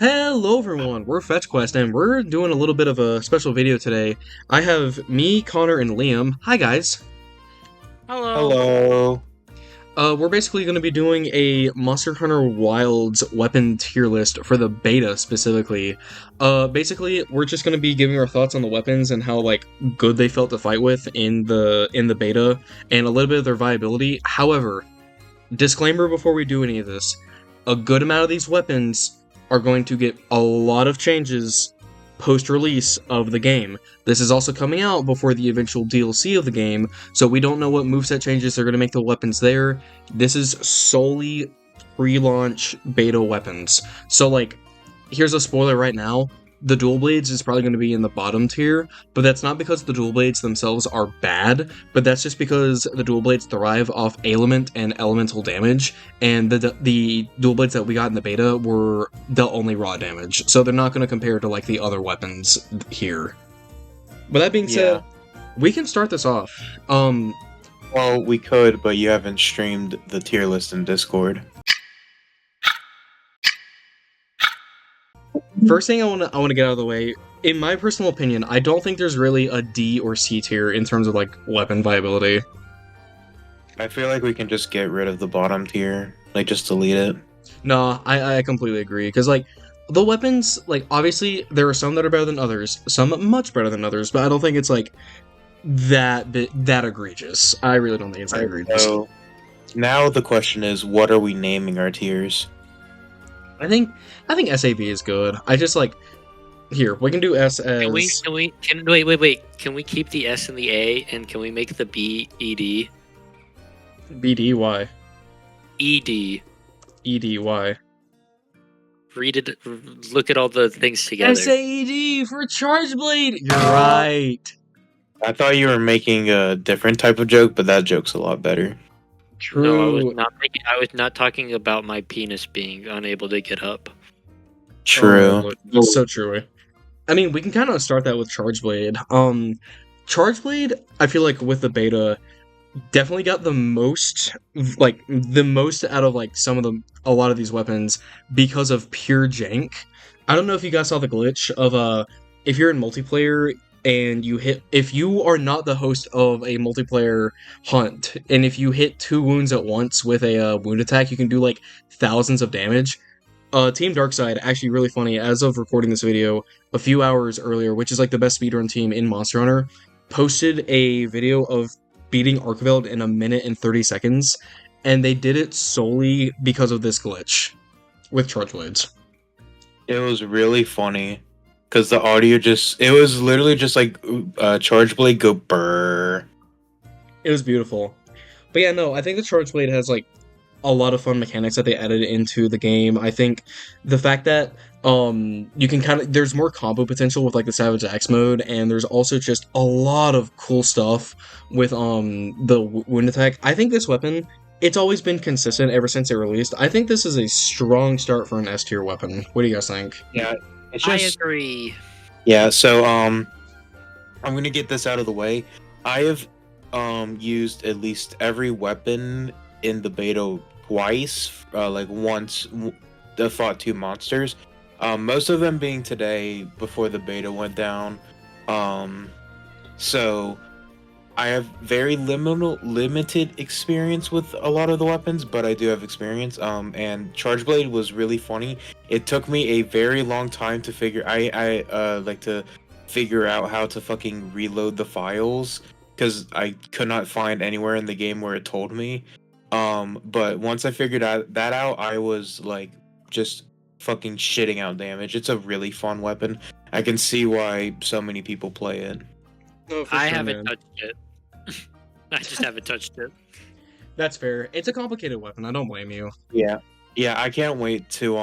Hello everyone, we're FetchQuest and we're doing a little bit of a special video today. I have me, Connor, and Liam. Hi guys. Hello. Hello. We're basically going to be doing a Monster Hunter Wilds weapon tier list for the beta specifically. Basically, we're just going to be giving our thoughts on the weapons and how like good they felt to fight with in the beta and a little bit of their viability. However, disclaimer before we do any of this, a good amount of these weapons are going to get a lot of changes post-release of the game. This is also coming out before the eventual DLC of the game, so we don't know what moveset changes are going to make the weapons there. This is solely pre-launch beta weapons. So like, here's a spoiler right now. The dual blades is probably going to be in the bottom tier, but that's not because the dual blades themselves are bad, but that's just because the dual blades thrive off ailment and elemental damage, and the dual blades that we got in the beta were the only raw damage, so they're not going to compare to like the other weapons here. With that being said, we can start this off. Well, we could, but you haven't streamed the tier list in Discord. First thing I want to get out of the way, in my personal opinion, I don't think there's really a D or C tier in terms of like weapon viability. I feel like we can just get rid of the bottom tier, like just delete it. No, I completely agree, because like the weapons, like obviously there are some that are better than others, some much better than others, but I don't think it's like that egregious. I really don't think it's that egregious. So now the question is, what are we naming our tiers? I think SAV is good. I just like here we can do S as. Wait. Can we keep the S and the A, and can we make the B ED? BDY. ED. EDY. Read it. Look at all the things together. SAED for Charge Blade. You're right. I thought you were making a different type of joke, but that joke's a lot better. True. No, I was not talking about my penis being unable to get up. True. Oh, so true. I mean, we can kind of start that with Charge Blade. Charge Blade, I feel like with the beta, definitely got the most out of like a lot of these weapons because of pure jank. I don't know if you guys saw the glitch of if you're in multiplayer and if you are not the host of a multiplayer hunt, and if you hit 2 wounds at once with a wound attack, you can do like thousands of damage. Team Darkside, actually really funny, as of recording this video, a few hours earlier, which is like the best speedrun team in Monster Hunter, posted a video of beating Archiveld in 1 minute and 30 seconds, and they did it solely because of this glitch with Charge Blades. It was really funny. Because the audio it was literally just like Charge Blade go brrr. It was beautiful. But yeah, no, I think the Charge Blade has like a lot of fun mechanics that they added into the game. I think the fact that you can there's more combo potential with like the Savage Axe mode, and there's also just a lot of cool stuff with the wound attack. I think this weapon, it's always been consistent ever since it released. I think this is a strong start for an S tier weapon. What do you guys think? Yeah. I agree. Yeah, so I'm gonna get this out of the way. I have used at least every weapon in the beta twice, like once I fought 2 monsters. Most of them being today before the beta went down. So I have very limited experience with a lot of the weapons, but I do have experience. And Charge Blade was really funny. It took me a very long time to figure. I like to figure out how to fucking reload the files because I could not find anywhere in the game where it told me. But once I figured that out, I was like just fucking shitting out damage. It's a really fun weapon. I can see why so many people play it. Oh, I haven't touched it. I just haven't touched it. That's fair. It's a complicated weapon. I don't blame you. Yeah, I can't wait to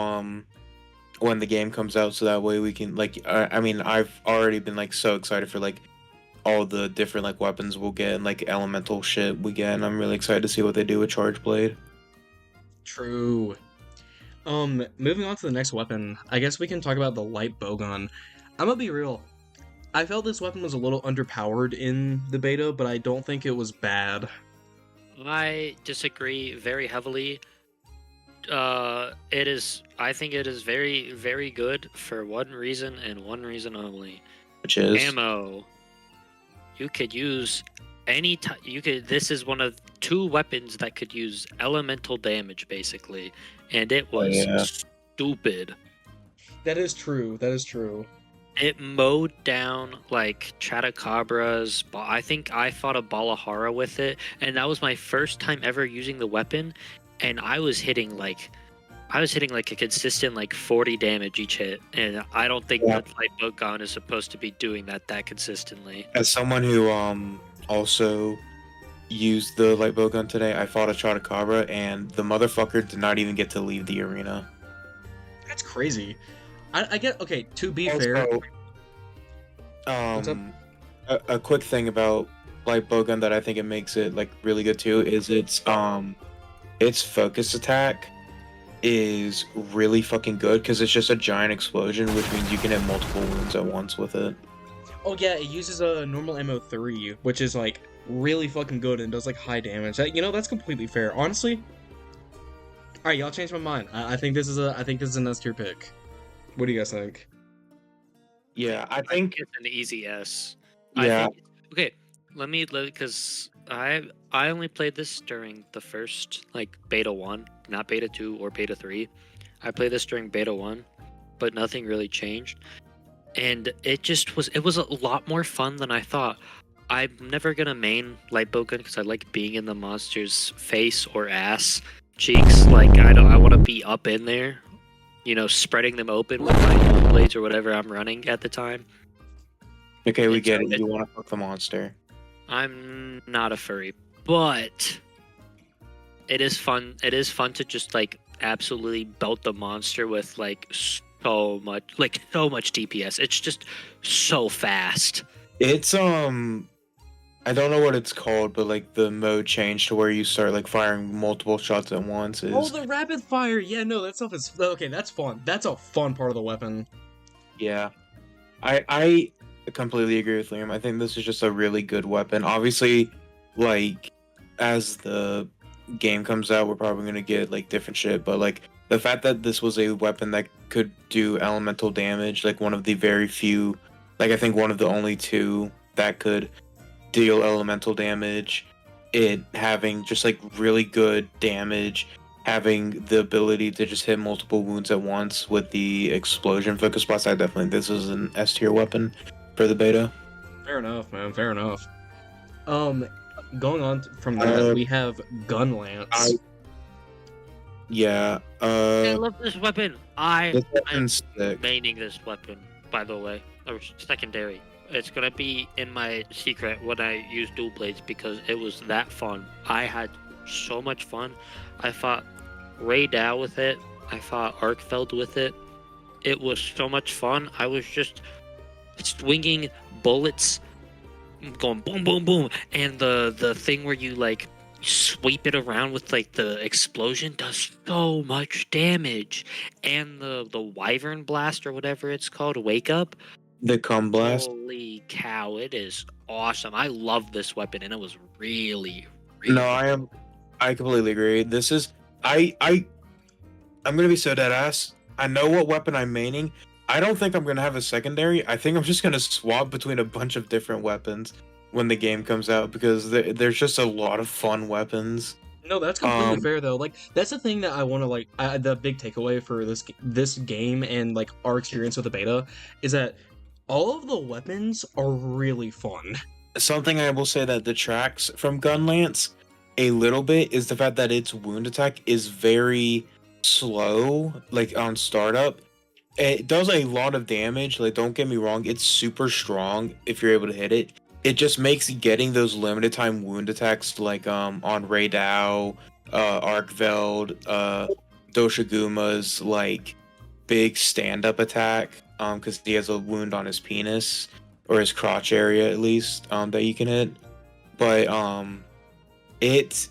when the game comes out, so that way we can like. I mean, I've already been like so excited for like all the different like weapons we'll get and like elemental shit we get. And I'm really excited to see what they do with Charge Blade. True. Moving on to the next weapon, I guess we can talk about the light bowgun. I'm gonna be real. I felt this weapon was a little underpowered in the beta, but I don't think it was bad. I disagree very heavily. It is. I think it is very, very good for one reason and one reason only. which is Ammo. You could use any type. You could. This is one of 2 weapons that could use elemental damage, basically, and it was yeah. stupid. That is true. That is true. It mowed down like Chatacabras. I think I fought a Balahara with it, and that was my first time ever using the weapon. And I was hitting like a consistent like 40 damage each hit, and I don't think Yeah. that light bowgun is supposed to be doing that consistently. As someone who also used the light bow gun today, I fought a Chotacabra, and the motherfucker did not even get to leave the arena. That's crazy. I get okay. To be fair, Also, What's up? a quick thing about light bow gun that I think it makes it like really good too is its focus attack is really fucking good because it's just a giant explosion, which means you can hit multiple wounds at once with it. oh yeah, it uses a normal ammo 3, which is like really fucking good and does like high damage. That's completely fair. Honestly, all right, y'all changed my mind. I think this is an S tier pick. What do you guys think? Yeah, I I think think it's an easy S. yeah. I think, okay, because I only played this during the first like beta 1, not beta 2 or beta 3. I played this during beta 1, but nothing really changed. And it was a lot more fun than I thought. I'm never gonna main light bowgun because I like being in the monster's face or ass cheeks. Like I want to be up in there, spreading them open with my blades or whatever I'm running at the time. Okay, we And get so it. You want to fuck the monster. I'm not a furry, but it is fun. It is fun to just like absolutely belt the monster with like so much DPS. It's just so fast. It's I don't know what it's called, but like the mode change to where you start like firing multiple shots at once is Oh, the rapid fire. Yeah, no, that stuff is okay. That's fun. That's a fun part of the weapon. yeah. I completely agree with Liam. I think this is just a really good weapon. Obviously, like as the game comes out, we're probably gonna get like different shit, but like the fact that this was a weapon that could do elemental damage, like one of the very few, like I think one of the only 2 that could deal elemental damage, it having just like really good damage, having the ability to just hit multiple wounds at once with the explosion focus blast. I definitely this is an S tier weapon for the beta. Fair enough, man. Fair enough. Going on from that, we have Gunlance. Yeah. I love this weapon. This I'm weapon's sick. maining this weapon, by the way, or secondary. It's gonna be in my secret when I use dual blades because it was that fun. I had so much fun. I fought Ray Dow with it. I fought Arkfeld with it. It was so much fun. I was just swinging bullets, going boom, boom, boom, and the thing where you like sweep it around with like the explosion does so much damage, and the wyvern blast or whatever it's called, wake up. The cum blast. Holy cow, it is awesome. I love this weapon, and it was really, really No, I completely agree. This is I'm gonna be so dead ass. I know what weapon I'm maining. I don't think I'm gonna have a secondary. I think I'm just gonna swap between a bunch of different weapons when the game comes out because there's just a lot of fun weapons. No, that's completely fair though. Like that's the thing that I want to like. The big takeaway for this game and like our experience with the beta is that all of the weapons are really fun. Something I will say that detracts from Gunlance a little bit is the fact that its wound attack is very slow, like on startup. It does a lot of damage, like don't get me wrong, it's super strong if you're able to hit it. It just makes getting those limited time wound attacks like on Ray Dow, Arkveld, Doshaguma's like big stand-up attack, because he has a wound on his penis or his crotch area at least, that you can hit. But it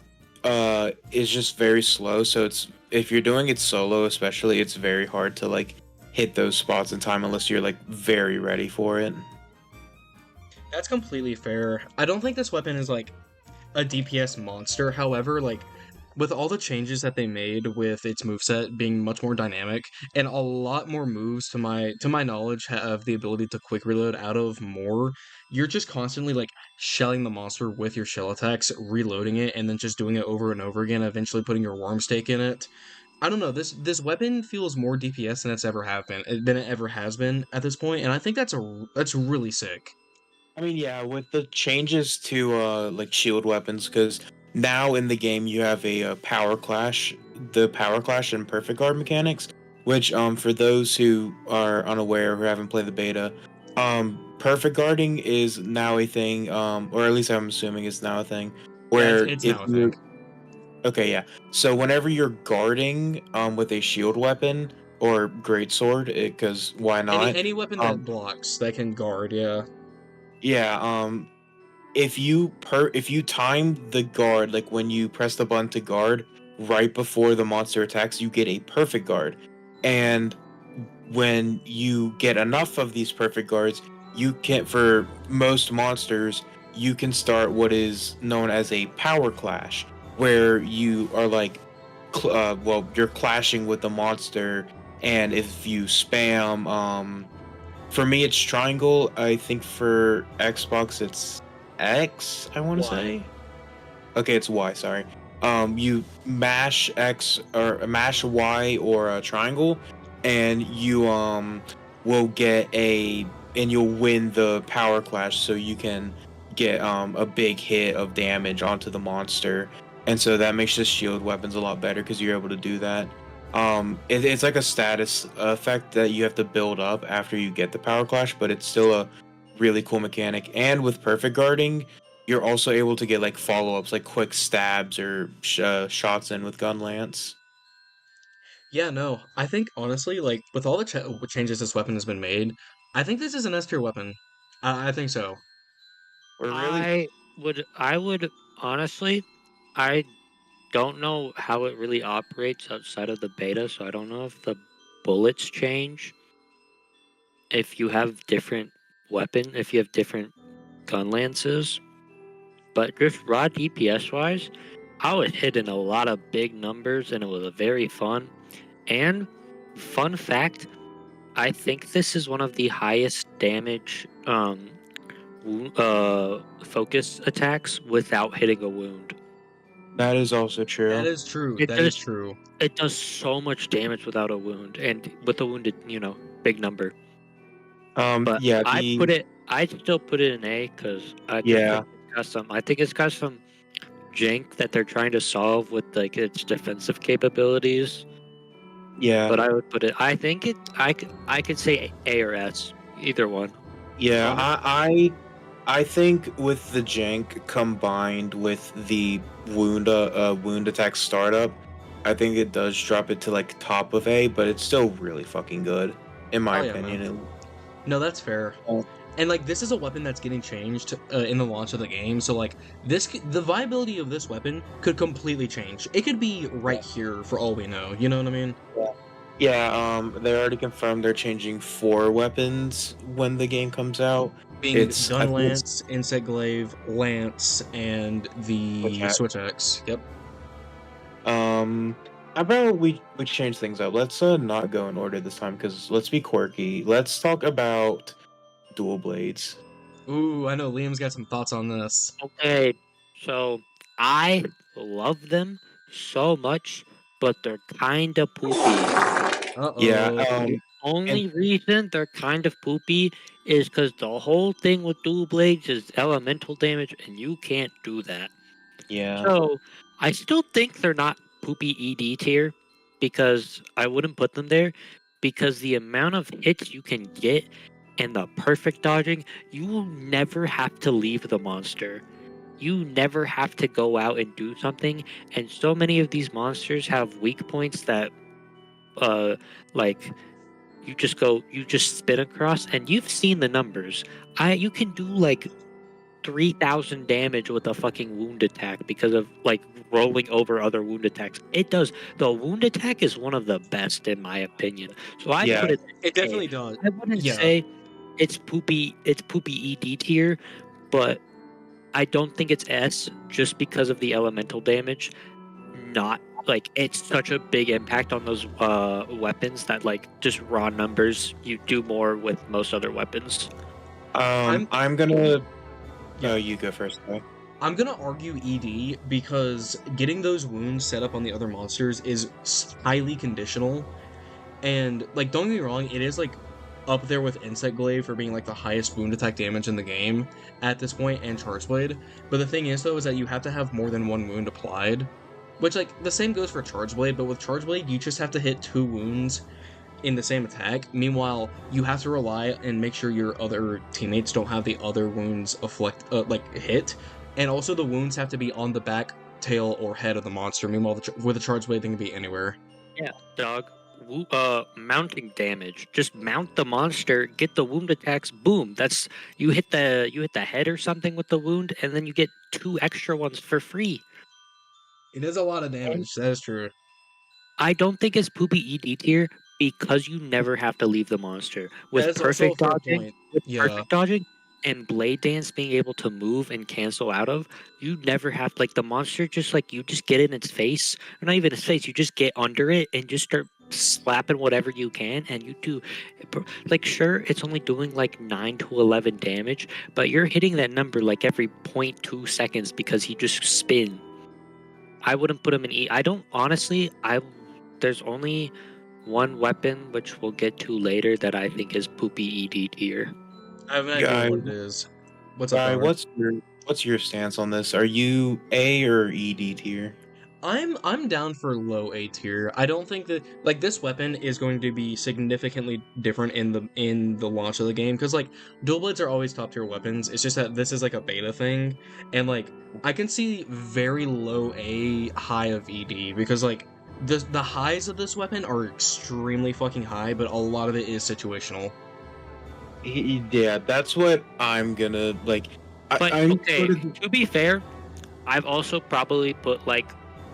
is just very slow, so it's if you're doing it solo especially, it's very hard to like hit those spots in time unless you're like very ready for it. That's completely fair. I don't think this weapon is like a DPS monster. However, like with all the changes that they made with its moveset being much more dynamic and a lot more moves to my knowledge have the ability to quick reload out of more, you're just constantly like shelling the monster with your shell attacks, reloading it, and then just doing it over and over again, eventually putting your worm stake in it. I don't know, this weapon feels more DPS than it's ever have been than it ever has been at this point, and I think that's really sick. I mean, yeah, with the changes to like shield weapons, because now in the game you have a, the power clash and perfect guard mechanics, which for those who are unaware who haven't played the beta, perfect guarding is now a thing, or at least I'm assuming it's now a thing, Yeah, it's, where it's if now a you thing. okay, yeah, so whenever you're guarding with a shield weapon or greatsword, because why Any not? any weapon that Um, blocks that can guard, yeah. yeah, if you time the guard, like when you press the button to guard right before the monster attacks, you get a perfect guard. And when you get enough of these perfect guards, you can, for most monsters, you can start what is known as a power clash, where you are like, well, you're clashing with the monster, and if you spam, for me, it's triangle. I think for Xbox, it's X. I want to Why? say. Okay, it's Y. Sorry. You mash X or mash Y or a triangle, and you will get a and you'll win the power clash, so you can get a big hit of damage onto the monster, and so that makes the shield weapons a lot better because you're able to do that. It's like a status effect that you have to build up after you get the power clash, but it's still a really cool mechanic. And with perfect guarding, you're also able to get like follow-ups, like quick stabs or shots in with Gunlance. Yeah, no. I think honestly, like with all the changes this weapon has been made, I think this is an S tier weapon. I think so. We're really I would honestly, I don't know how it really operates outside of the beta, so I don't know if the bullets change if you have if you have different gun lances, but just raw DPS wise, I was hitting a lot of big numbers and it was very fun. And fun fact, I think this is one of the highest damage focus attacks without hitting a wound. that is also That true. is true. It That is does true. it does so much damage without a wound, and with a wounded, big number. But Yeah, the I still put it in A because I just yeah, think it's got some jank that they're trying to solve with like its defensive capabilities. yeah, But I would put it. I think I could say A or S, either one. yeah. Um, I think with the jank combined with the wound attack startup, I think it does drop it to like top of A, but it's still really fucking good in my oh yeah, man. opinion. No, that's fair. And like this is a weapon that's getting changed in the launch of the game, so like the viability of this weapon could completely change. It could be right here for all we know. You know what I mean? Yeah. Yeah, they already confirmed they're changing 4 weapons when the game comes out. Being It's I think it's Gunlance, Insect Glaive, Lance, and which the hat. Switch X. Yep. Um, how about we change things up? Let's not go in order this time because let's be quirky. Let's talk about dual blades. Ooh, I know Liam's got some thoughts on this. Okay, so I love them so much, but they're kind of poopy. Yeah, Uh-oh. The and only reason they're kind of poopy is because the whole thing with dual blades is elemental damage, and you can't do that. yeah, So I still think they're not poopy ED tier because I wouldn't put them there because the amount of hits you can get and the perfect dodging, you will never have to leave the monster. You never have to go out and do something. And so many of these monsters have weak points that uh like you just spin across, and you've seen the numbers. You can do like 3,000 damage with a fucking wound attack because of like rolling over other wound attacks. It does. The wound attack is one of the best in my opinion. So I yeah, put it It in A. definitely does. I wouldn't Yeah. say it's poopy ED tier, but I don't think it's S just because of the elemental damage. not like it's such a big impact on those weapons that like just raw numbers you do more with most other weapons. I'm gonna. Yeah. You go first. Though. I'm gonna argue ED because getting those wounds set up on the other monsters is highly conditional. And like, don't get me wrong, it is like up there with Insect Glaive for being like the highest wound attack damage in the game at this point, and Charge Blade. But the thing is though, is that you have to have more than one wound applied. Which like the same goes for Charge Blade, but with Charge Blade you just have to hit 2 wounds in the same attack. Meanwhile, you have to rely and make sure your other teammates don't have the other wounds hit, and also the wounds have to be on the back, tail, or head of the monster. Meanwhile, with a Charge Blade, they can be anywhere. Yeah, dog. Mounting damage. Just mount the monster, get the wound attacks. Boom. That's you hit the head or something with the wound, and then you get 2 extra ones for free. It is a lot of damage. That is true. I don't think it's poopy ED tier because you never have to leave the monster. That is also a fair point. Yeah. Perfect dodging and blade dance being able to move and cancel out of, you never have like the monster just like you just get in its face, or not even its face, you just get under it and just start slapping whatever you can, and you do like sure it's only doing like 9 to 11 damage, but you're hitting that number like every 0.2 seconds because he just spin. I wouldn't put him in E. I don't honestly. There's only one weapon which we'll get to later that I think is poopy ED tier. I have an idea Guy, what it is. What's up, Guy, Howard? what's your stance on this? Are you A or ED tier? I'm down for low A tier. I don't think that like this weapon is going to be significantly different in the launch of the game, because like dual blades are always top tier weapons. It's just that this is like a beta thing, and like I can see very low A, high of ED, because like the highs of this weapon are extremely fucking high, but a lot of it is situational. Yeah, that's what I'm gonna like. But I'm okay, sort of- to be fair, I've also probably put like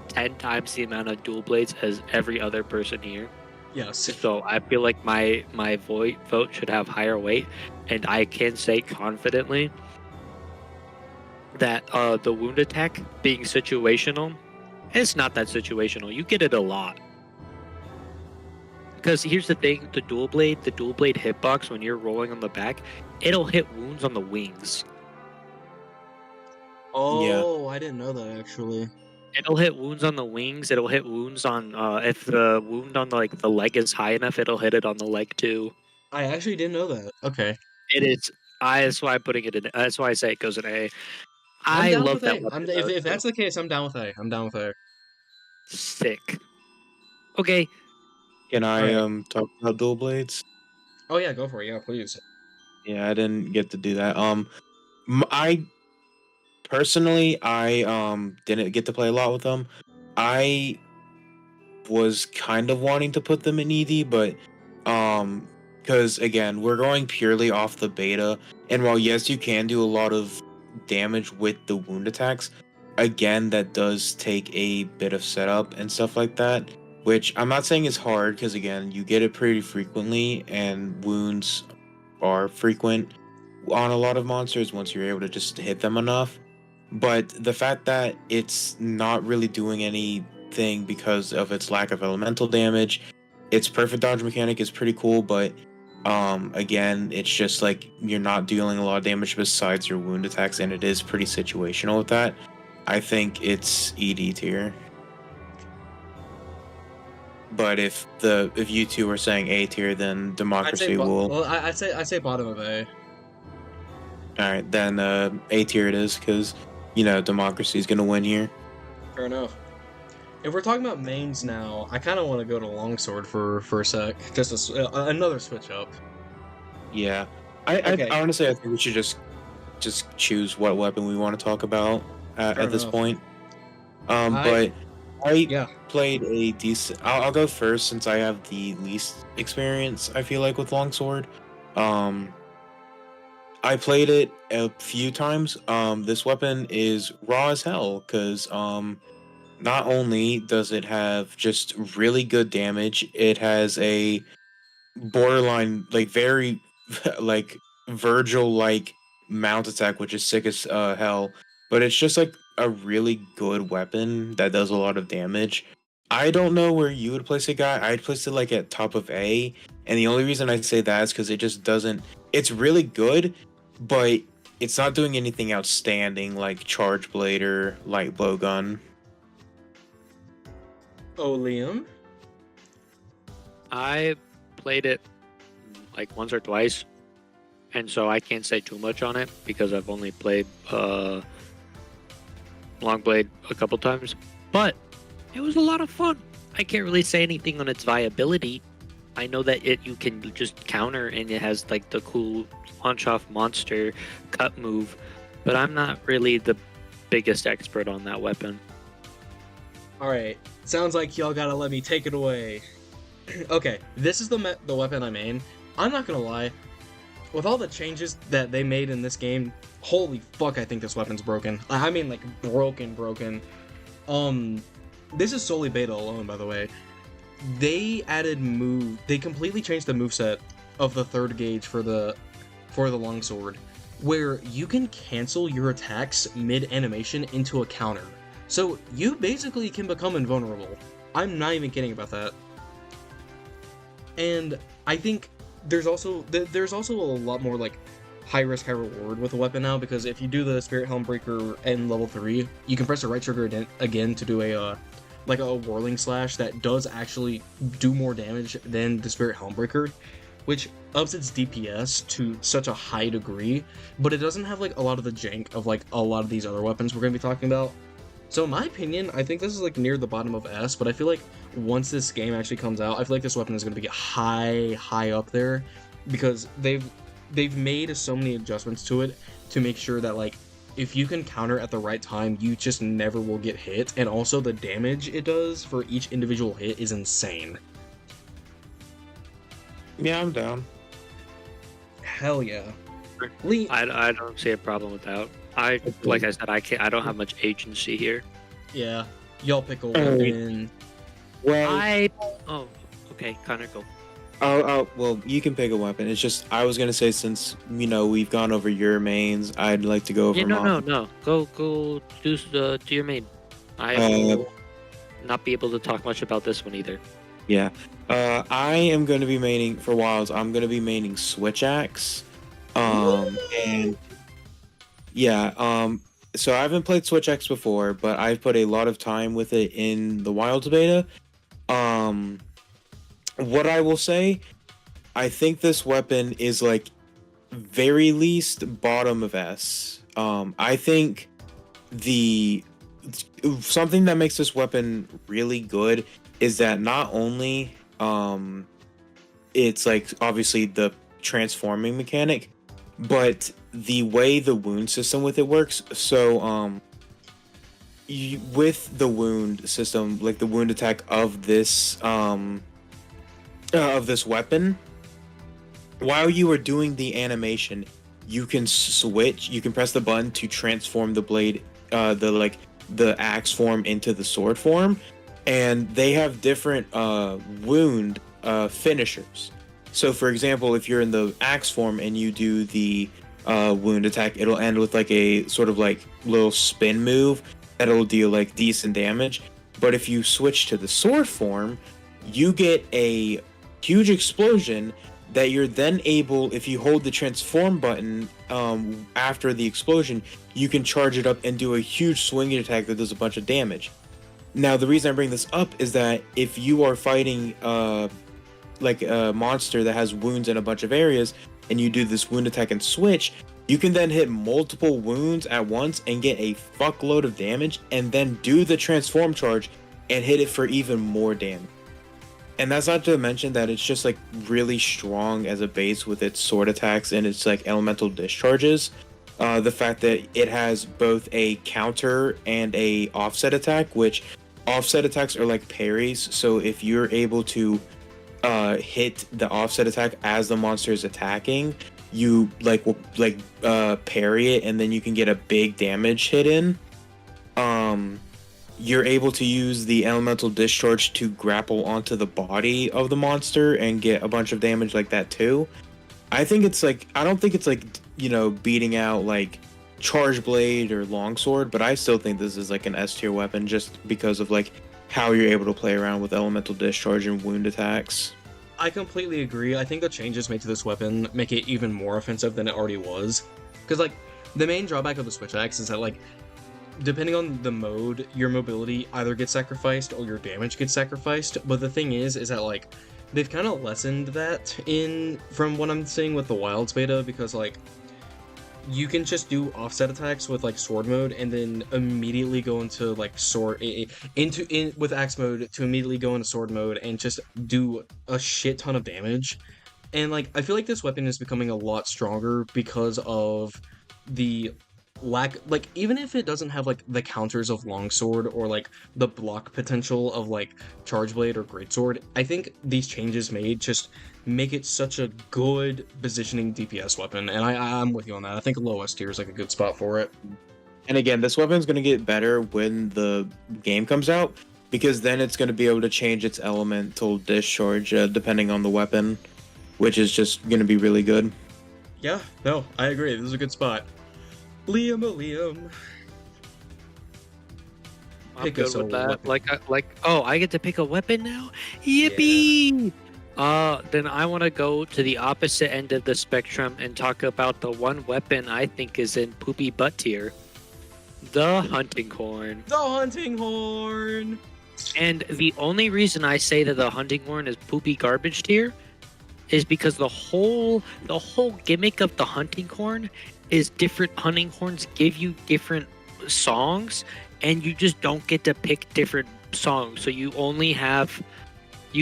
10 times the amount of dual blades as every other person here. Yes. So I feel like my vote should have higher weight, and I can say confidently that the wound attack being situational, it's not that situational. You get it a lot. Because here's the thing, the dual blade hitbox when you're rolling on the back, it'll hit wounds on the wings. Oh, I didn't know that actually. It'll hit wounds on the wings. It'll hit wounds on if the wound on the leg is high enough, it'll hit it on the leg too. I actually didn't know that. Okay. It is. That's why I'm putting it in. That's why I say it goes in A. I'm I down love with that A. weapon. If that's the case, I'm down with A. I'm down with A. Sick. Okay. Can I Alright. talk about dual blades? Oh yeah, go for it. Yeah, please. Yeah, I didn't get to do that. I personally, I didn't get to play a lot with them. I was kind of wanting to put them in ED, but because again, we're going purely off the beta, and while yes, you can do a lot of damage with the wound attacks, again, that does take a bit of setup and stuff like that. Which I'm not saying is hard, because again, you get it pretty frequently, and wounds are frequent on a lot of monsters once you're able to just hit them enough. But the fact that it's not really doing anything because of its lack of elemental damage, its perfect dodge mechanic is pretty cool, but again, it's just like you're not dealing a lot of damage besides your wound attacks, and it is pretty situational with that. I think it's ED tier. But if you two are saying A tier, then democracy will. Well, I'd say bottom of A. All right, then A tier it is, because democracy is gonna win here. Fair enough. If we're talking about mains now, I kind of want to go to longsword for a sec. Just another switch up. Yeah, Okay. I honestly I think we should just choose what weapon we want to talk about at this enough. point. I- But I Yeah. played a decent. I'll go first since I have the least experience. I feel like with longsword. I played it a few times. This weapon is raw as hell because not only does it have just really good damage, it has a borderline like very like Virgil like mount attack, which is sick as hell. But it's just like a really good weapon that does a lot of damage. I don't know where you would place it, guy. I'd place it like at top of A, and the only reason I say that is because it just doesn't. It's really good, but it's not doing anything outstanding like charge blade or light blowgun. Oh, Liam. I played it like once or twice, and so I can't say too much on it because I've only played Longblade a couple times. But it was a lot of fun. I can't really say anything on its viability. I know that you can just counter, and it has like the cool launch off monster cut move, but I'm not really the biggest expert on that weapon. All right, sounds like y'all gotta let me take it away. Okay, this is the weapon I main. I'm not gonna lie, with all the changes that they made in this game, holy fuck, I think this weapon's broken. I mean, like, broken. This is solely beta alone, by the way. They completely changed the moveset of the third gauge for the longsword, where you can cancel your attacks mid-animation into a counter. So you basically can become invulnerable. I'm not even kidding about that. And I think there's also a lot more like high risk, high reward with the weapon now, because if you do the Spirit Helm Breaker in level 3, you can press the right trigger again to do a whirling slash that does actually do more damage than the Spirit Helm Breaker, which ups its DPS to such a high degree, but it doesn't have like a lot of the jank of like a lot of these other weapons we're going to be talking about. So in my opinion, I think this is like near the bottom of S, but I feel like once this game actually comes out, I feel like this weapon is going to be high up there, because they've made so many adjustments to it to make sure that like if you can counter at the right time, you just never will get hit, and also the damage it does for each individual hit is insane. Yeah, I'm down. Hell yeah. I don't see a problem with that. Like I said, I don't have much agency here. Yeah, y'all pick a weapon. Well, oh, okay, Connor, go. Well, you can pick a weapon. It's just I was gonna say, since we've gone over your mains, I'd like to go over. Yeah, no. Go do your main. I will not be able to talk much about this one either. Yeah. I am going to be maining for Wilds. I'm going to be maining Switch Axe. And yeah, so I haven't played Switch Axe before, but I've put a lot of time with it in the Wilds beta. What I will say, I think this weapon is like very least bottom of S. I think something that makes this weapon really good is that not only it's like obviously the transforming mechanic, but the way the wound system with it works. So with the wound system, like the wound attack of this weapon, while you are doing the animation, you can press the button to transform the blade, the axe form into the sword form, and they have different wound finishers. So for example, if you're in the axe form and you do the wound attack, it'll end with like a sort of like little spin move that'll deal like decent damage. But if you switch to the sword form, you get a huge explosion that you're then able, if you hold the transform button after the explosion, you can charge it up and do a huge swinging attack that does a bunch of damage. Now, the reason I bring this up is that if you are fighting like a monster that has wounds in a bunch of areas, and you do this wound attack and switch, you can then hit multiple wounds at once and get a fuckload of damage, and then do the transform charge and hit it for even more damage. And that's not to mention that it's just like really strong as a base with its sword attacks and its like elemental discharges. The fact that it has both a counter and a offset attack, which offset attacks are like parries. So if you're able to hit the offset attack as the monster is attacking, you will parry it, and then you can get a big damage hit in. You're able to use the elemental discharge to grapple onto the body of the monster and get a bunch of damage like that too. I don't think it's like beating out like charge blade or longsword, but I still think this is like an S tier weapon just because of like how you're able to play around with elemental discharge and wound attacks. I completely agree. I think the changes made to this weapon make it even more offensive than it already was. Because, like, the main drawback of the switch axe is that, like, depending on the mode, your mobility either gets sacrificed or your damage gets sacrificed. But the thing is that, like, they've kind of lessened that from what I'm seeing with the Wilds beta, because, like, you can just do offset attacks with like sword mode and then immediately go into like with axe mode to immediately go into sword mode and just do a shit ton of damage. And like I feel like this weapon is becoming a lot stronger because of the lack, like, even if it doesn't have like the counters of longsword or like the block potential of like charge blade or greatsword, I think these changes made just make it such a good positioning DPS weapon, and I'm with you on that. I think lowest tier is like a good spot for it. And again, this weapon's going to get better when the game comes out, because then it's going to be able to change its elemental discharge depending on the weapon, which is just going to be really good. Yeah, no, I agree. This is a good spot. Liam. I'm good with that. Oh, I get to pick a weapon now? Yippee! Then I want to go to the opposite end of the spectrum and talk about the one weapon I think is in poopy butt tier. The hunting horn. The hunting horn! And the only reason I say that the hunting horn is poopy garbage tier is because the whole gimmick of the hunting horn is different hunting horns give you different songs, and you just don't get to pick different songs. So you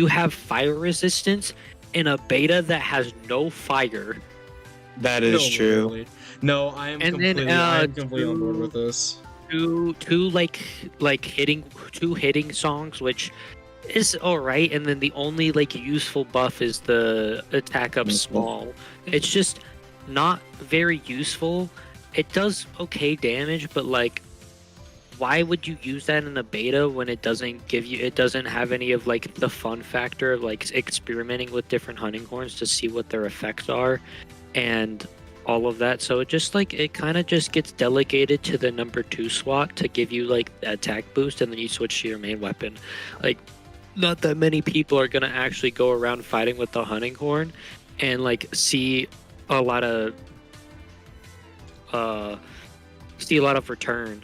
have fire resistance in a beta that has no fire. That is true. Really. No, I am completely on board with this. Two hitting songs, which is alright, and then the only like useful buff is the attack up small. It's just not very useful. It does okay damage, but like, why would you use that in a beta when it doesn't have any of like the fun factor of like experimenting with different hunting horns to see what their effects are and all of that. So it kind of just gets delegated to the number 2 SWAT to give you like the attack boost, and then you switch to your main weapon. Like, not that many people are gonna actually go around fighting with the hunting horn and like see a lot of return,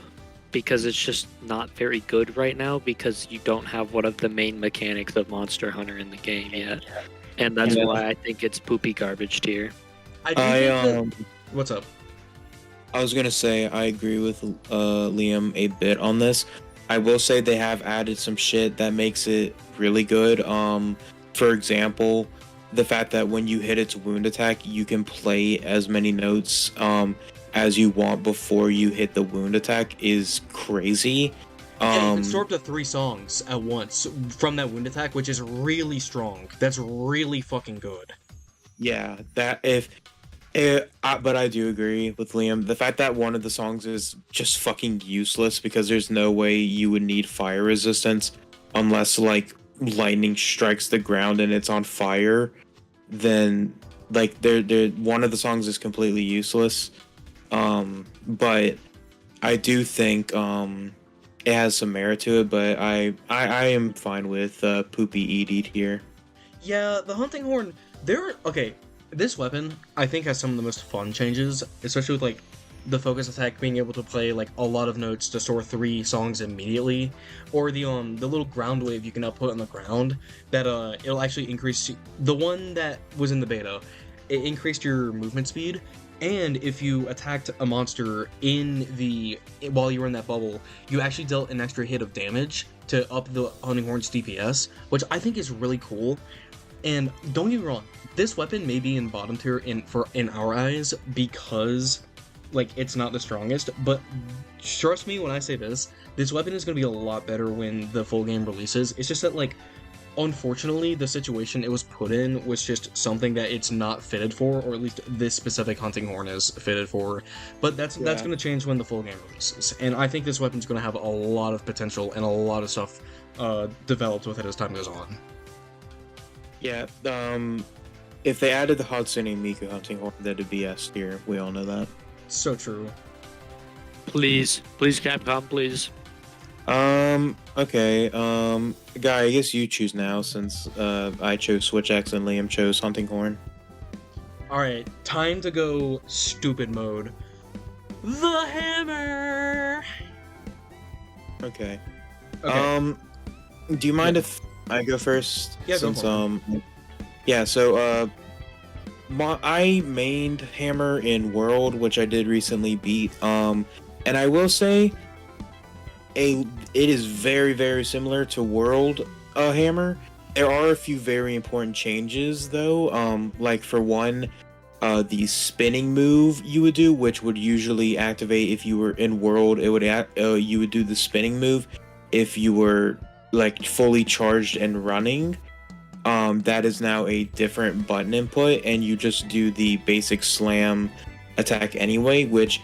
because it's just not very good right now because you don't have one of the main mechanics of Monster Hunter in the game yet. And that's why I think it's poopy garbage tier. What's up? I was gonna say I agree with Liam a bit on this. I will say they have added some shit that makes it really good. For example, the fact that when you hit its wound attack, you can play as many notes as you want before you hit the wound attack is crazy. Yeah, you can store up to 3 songs at once from that wound attack, which is really strong. That's really fucking good. Yeah, but I do agree with Liam. The fact that one of the songs is just fucking useless because there's no way you would need fire resistance unless like lightning strikes the ground and it's on fire, then like one of the songs is completely useless. But I do think it has some merit to it, but I am fine with poopy ED here. Yeah, the hunting horn, this weapon I think has some of the most fun changes, especially with like the focus attack being able to play like a lot of notes to store 3 songs immediately, or the little ground wave you can now put on the ground that it'll actually increase the one that was in the beta. It increased your movement speed, and if you attacked a monster while you were in that bubble, you actually dealt an extra hit of damage to up the hunting horn's DPS, which I think is really cool. And don't get me wrong, this weapon may be in bottom tier in our eyes because like it's not the strongest, but trust me when I say this weapon is going to be a lot better when the full game releases. It's just that like unfortunately the situation it was put in was just something that it's not fitted for, or at least this specific hunting horn is fitted for. But that's going to change when the full game releases, and I think this weapon's going to have a lot of potential and a lot of stuff developed with it as time goes on. Yeah, if they added the Hatsune Miku hunting horn, that'd be S tier. We all know that. So true. Please, Capcom, please. Okay. Guy, I guess you choose now since I chose Switch X and Liam chose Hunting Horn. Alright, time to go stupid mode. The hammer! Okay. Okay. Do you mind if I go first? Yeah, go Since for it. yeah. So I mained Hammer in World, which I did recently beat. And I will say, it is very very similar to World Hammer. There are a few very important changes though. Like for one, the spinning move you would do, which would usually activate if you were in World. It would you would do the spinning move if you were like fully charged and running. That is now a different button input, and you just do the basic slam attack anyway, which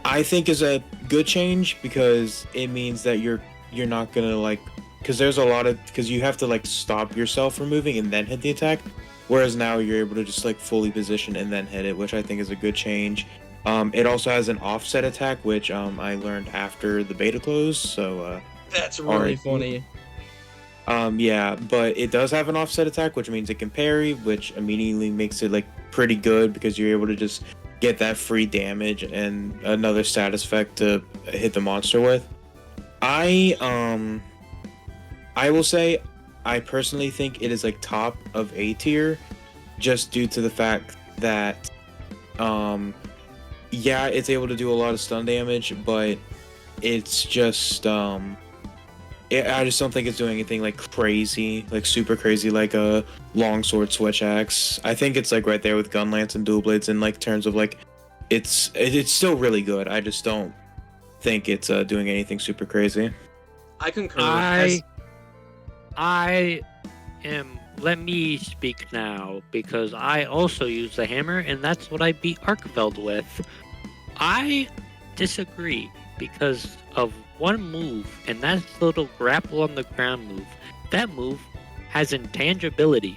I think is a good change because it means that you're not gonna like, because there's a lot of, because you have to like stop yourself from moving and then hit the attack, whereas now you're able to just like fully position and then hit it, which I think is a good change. It also has an offset attack, which I learned after the beta closed, so That's really funny. yeah, but it does have an offset attack, which means it can parry, which immediately makes it like pretty good because you're able to just get that free damage and another status effect to hit the monster with. I will say I personally think it is like top of A tier, just due to the fact that yeah, it's able to do a lot of stun damage, but it's just I just don't think it's doing anything like crazy, like super crazy, like a longsword switch axe. I think it's like right there with Gunlance and dual blades in like terms of like it's still really good. I just don't think it's doing anything super crazy. I concur. I am. Let me speak now because I also use the hammer, and that's what I beat Arkfeld with. I disagree because of one move, and that's the little grapple on the ground move. That move has intangibility.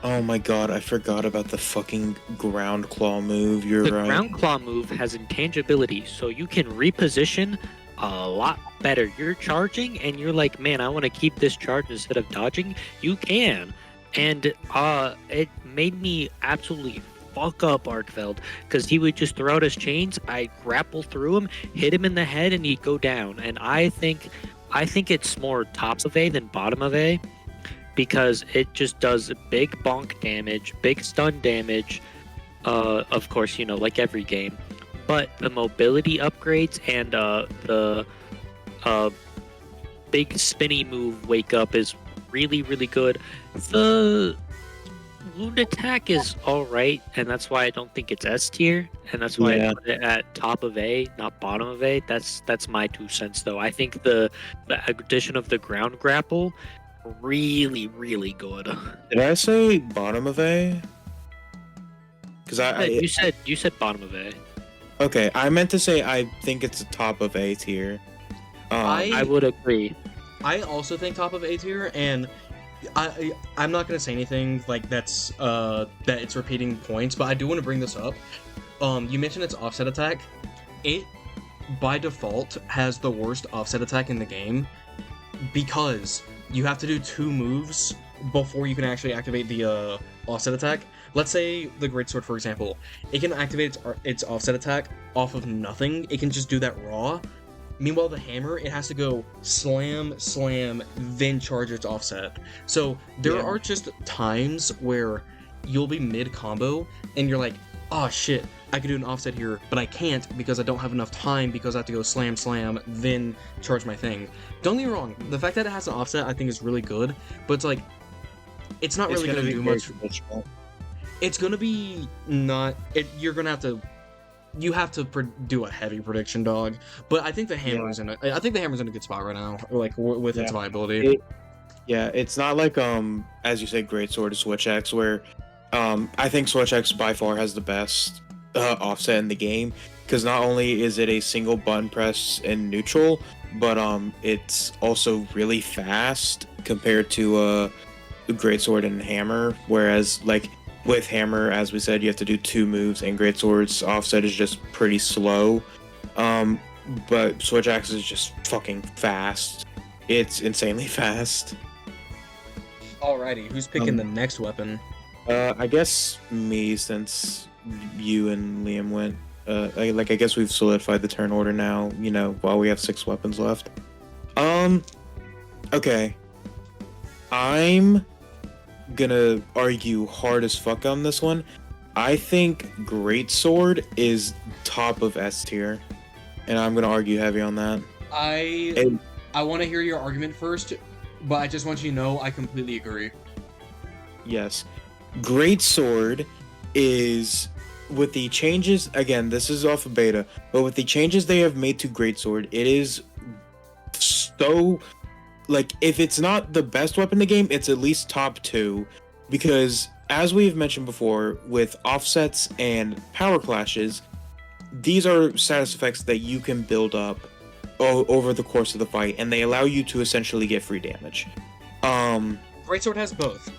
Oh my god, I forgot about the fucking ground claw move. You're The right. ground claw move has intangibility, so you can reposition a lot better. You're charging, and you're like, man, I want to keep this charge instead of dodging. You can, and it made me absolutely fuck up Arkfeld because he would just throw out his chains. I grapple through him, hit him in the head, and he'd go down. And I think it's more top of A than bottom of A because it just does big bonk damage, big stun damage. Of course, you know, like every game. But the mobility upgrades and the big spinny move wake up is really really good. The wound attack is alright, and that's why I don't think it's S tier, and that's why I put it at top of A, not bottom of A. That's my 2 cents though. I think the addition of the ground grapple really really good. Did I say bottom of A? Because You said bottom of A. okay, I meant to say I think it's the top of A tier. I would agree. I also think top of A tier, and I'm not gonna say anything like that's that it's repeating points, but I do want to bring this up. You mentioned its offset attack. It by default has the worst offset attack in the game because you have to do 2 moves before you can actually activate the offset attack. Let's say the greatsword, for example, it can activate its offset attack off of nothing. It can just do that raw. Meanwhile, the hammer, it has to go slam, slam, then charge its offset. So there are just times where you'll be mid-combo, and you're like, oh shit, I could do an offset here, but I can't because I don't have enough time because I have to go slam, slam, then charge my thing. Don't get me wrong, the fact that it has an offset I think is really good, but it's like, it's not really going to do much. It's going to be not... you're going to have to... You have to do a heavy prediction, dog. But I think the hammer's in I think the hammer's in a good spot right now, like with its viability. It's not like as you say, greatsword to Switch X, where I think Switch X by far has the best offset in the game, because not only is it a single button press in neutral, but it's also really fast compared to greatsword and hammer. Whereas like with hammer, as we said, you have to do 2 moves, and greatsword's offset is just pretty slow. but switch axe is just fucking fast. It's insanely fast. Alrighty, who's picking the next weapon? I guess me, since you and Liam went. I guess we've solidified the turn order now. You know, while we have 6 weapons left. Okay. I'm gonna argue hard as fuck on this one. I think Greatsword is top of S tier, and I'm gonna argue heavy on that. I want to hear your argument first, but I just want you to know I completely agree. Yes. Greatsword is, with the changes, again, this is off of beta, but with the changes they have made to Greatsword, it is so, like, if it's not the best weapon in the game, it's at least top 2, because, as we've mentioned before, with offsets and power clashes, these are status effects that you can build up over the course of the fight, and they allow you to essentially get free damage. Greatsword has both.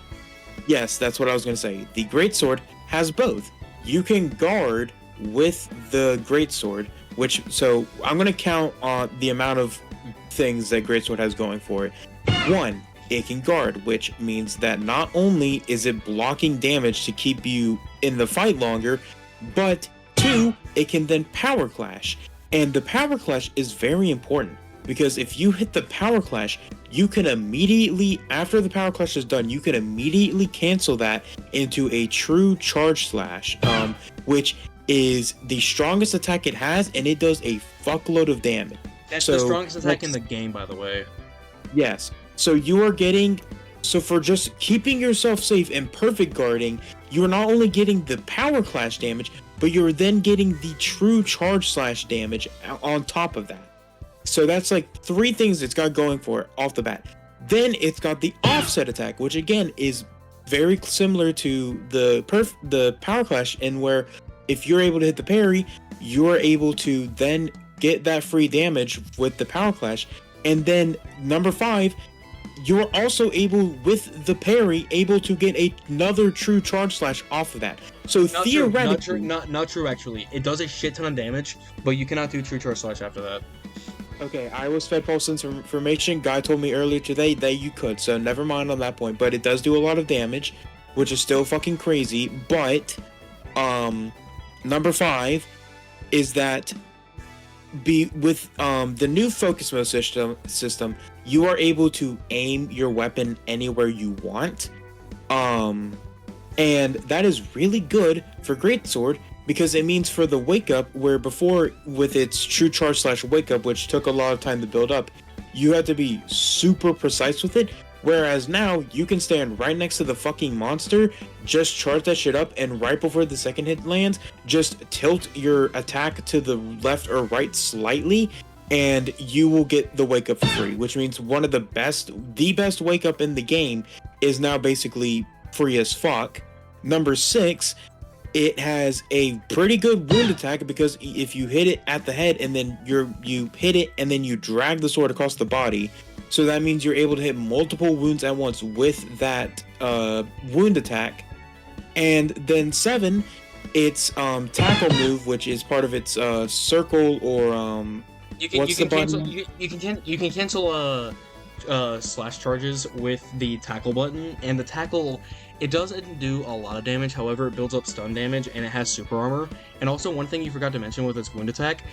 Yes, that's what I was going to say. The Greatsword has both. You can guard with the Greatsword, which, so I'm going to count on the amount of things that Greatsword has going for it. 1, it can guard, which means that not only is it blocking damage to keep you in the fight longer, but 2, it can then power clash. And the power clash is very important, because if you hit the power clash, you can immediately, after the power clash is done, you can immediately cancel that into a true charge slash, which is the strongest attack it has, and it does a fuckload of damage. That's the strongest attack in the game, by the way. Yes. So you are getting, so for just keeping yourself safe and perfect guarding, you're not only getting the power clash damage, but you're then getting the true charge slash damage on top of that. So that's like 3 things it's got going for it off the bat. Then it's got the offset attack, which again is very similar to the power clash, in where if you're able to hit the parry, you're able to then get that free damage with the power clash. And then number 5, you're also able, with the parry, able to get another true charge slash off of that. So Not theoretically, not true actually. It does a shit ton of damage, but you cannot do true charge slash after that. okay, I was fed false information. Guy told me earlier today that you could, so never mind on that point. But it does do a lot of damage, which is still fucking crazy. But number 5 is that with the new focus mode system, you are able to aim your weapon anywhere you want, and that is really good for Greatsword, because it means for the wake up, where before with its true charge slash wake up, which took a lot of time to build up, you had to be super precise with it. Whereas now you can stand right next to the fucking monster, just charge that shit up, and right before the second hit lands, just tilt your attack to the left or right slightly, and you will get the wake up for free, which means one of the best wake up in the game is now basically free as fuck. Number 6, it has a pretty good wound attack, because if you hit it at the head and then you hit it and then you drag the sword across the body, so that means you're able to hit multiple wounds at once with that wound attack. And then 7, it's tackle move, which is part of its circle, or You can cancel slash charges with the tackle button, and the tackle, it doesn't do a lot of damage. However, it builds up stun damage, and it has super armor. And also, one thing you forgot to mention with its wound attack,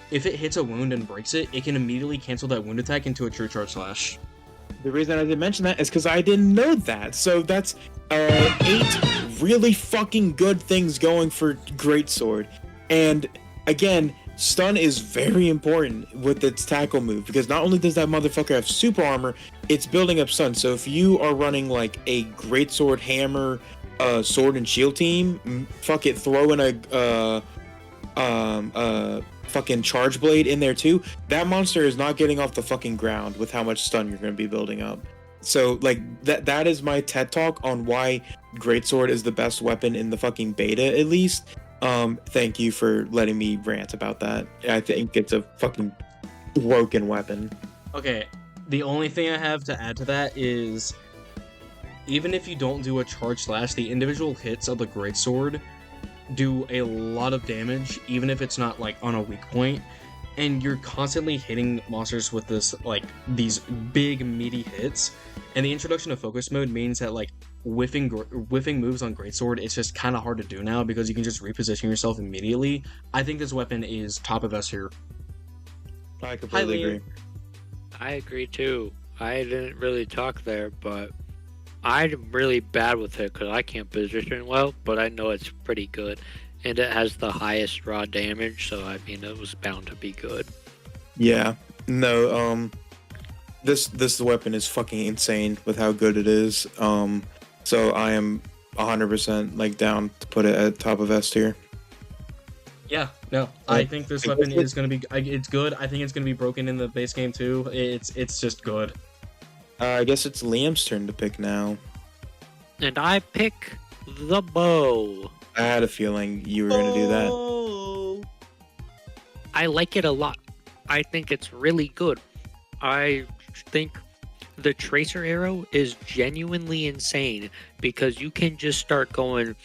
if it hits a wound and breaks it, it can immediately cancel that wound attack into a true charge slash. The reason I didn't mention that is because I didn't know that. So that's 8 really fucking good things going for Greatsword. And again, stun is very important with its tackle move, because not only does that motherfucker have super armor, it's building up stun. So if you are running like a Greatsword hammer sword and shield team, fuck it, throw in a fucking charge blade in there too, that monster is not getting off the fucking ground with how much stun you're going to be building up. So like that is my TED talk on why Greatsword is the best weapon in the fucking beta, at least. Thank you for letting me rant about that. I think it's a fucking broken weapon. Okay, the only thing I have to add to that is, even if you don't do a charge slash, the individual hits of the Greatsword do a lot of damage, even if it's not like on a weak point. and you're constantly hitting monsters with this like these big meaty hits. And the introduction of focus mode means that like whiffing moves on greatsword, it's just kind of hard to do now because you can just reposition yourself immediately. I think this weapon is top of S tier. I completely Liam. agree. I agree too. I didn't really talk there, but I'm really bad with it because I can't position well, but I know it's pretty good. And it has the highest raw damage, so I mean, it was bound to be good. Yeah. No, this weapon is fucking insane with how good it is. So I am 100% like down to put it at top of S tier. Yeah, no, I think this weapon is gonna be. It's good. I think it's gonna be broken in the base game too. It's just good. I guess it's Liam's turn to pick now. And I pick the bow. I had a feeling you were gonna do that. Oh. I like it a lot. I think it's really good. I think the tracer arrow is genuinely insane because you can just start going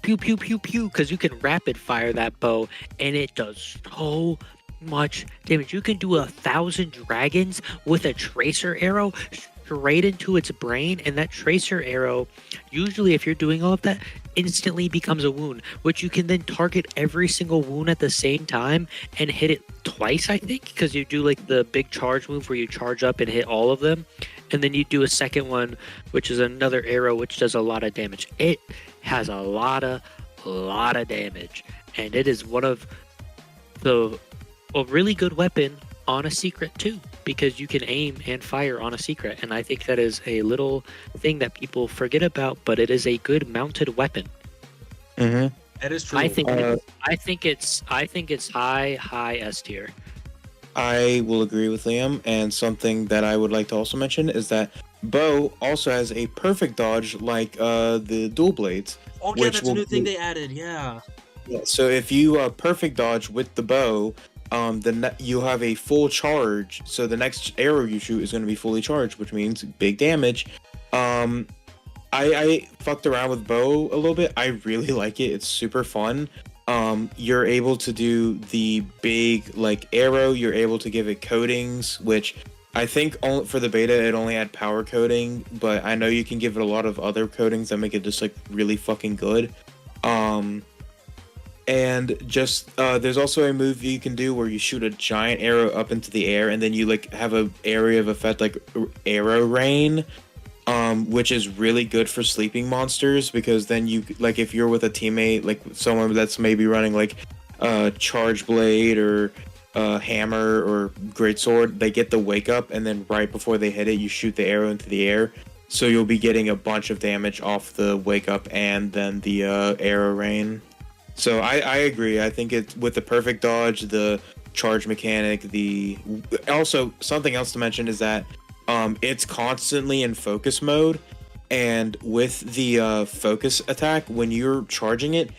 pew pew pew pew because you can rapid fire that bow and it does so much damage. You can do 1,000 dragons with a tracer arrow straight into its brain, and that tracer arrow, usually if you're doing all of that, instantly becomes a wound, which you can then target every single wound at the same time and hit it twice, I think, because you do like the big charge move where you charge up and hit all of them, and then you do a second one, which is another arrow which does a lot of damage. It has a lot of damage, and it is one of a really good weapon on a secret too, because you can aim and fire on a secret, and I think that is a little thing that people forget about, but it is a good mounted weapon. Mm-hmm. That is true. I think it's high S tier. I will agree with Liam, and something that I would like to also mention is that bow also has a perfect dodge like the dual blades. Oh yeah, which that's a will new thing be- they added. Yeah. Yeah, so if you perfect dodge with the bow, then you'll have a full charge. So the next arrow you shoot is going to be fully charged, which means big damage. I fucked around with bow a little bit. I really like it. It's super fun. You're able to do the big like arrow. You're able to give it coatings, which I think only for the beta it only had power coating, but I know you can give it a lot of other coatings that make it just like really fucking good. And just there's also a move you can do where you shoot a giant arrow up into the air, and then you like have a area of effect like arrow rain, which is really good for sleeping monsters, because then you like if you're with a teammate, like someone that's maybe running like charge blade or hammer or greatsword, they get the wake up, and then right before they hit it, you shoot the arrow into the air. So you'll be getting a bunch of damage off the wake up and then the arrow rain. So I agree. I think it with the perfect dodge, the charge mechanic, also something else to mention is that it's constantly in focus mode, and with the focus attack, when you're charging it,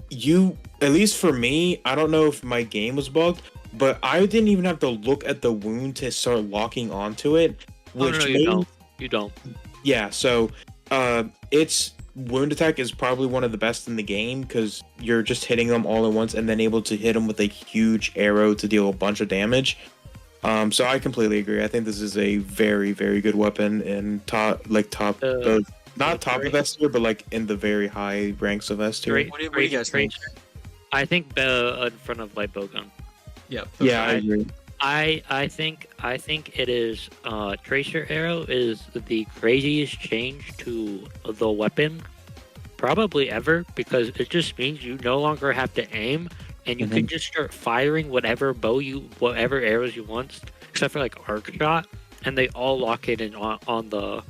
you, at least for me, I don't know if my game was bugged, but I didn't even have to look at the wound to start locking onto it. Which You don't. Yeah, so its wound attack is probably one of the best in the game, because you're just hitting them all at once and then able to hit them with a huge arrow to deal a bunch of damage. So I completely agree. I think this is a very, very good weapon in top of S tier, but like in the very high ranks of S tier. What do you guys think? I think in front of light bowgun. Yeah. Yeah, I agree. I think it is tracer arrow is the craziest change to the weapon probably ever, because it just means you no longer have to aim, and you can just start firing whatever arrows you want, except for like arc shot, and they all lock it in on the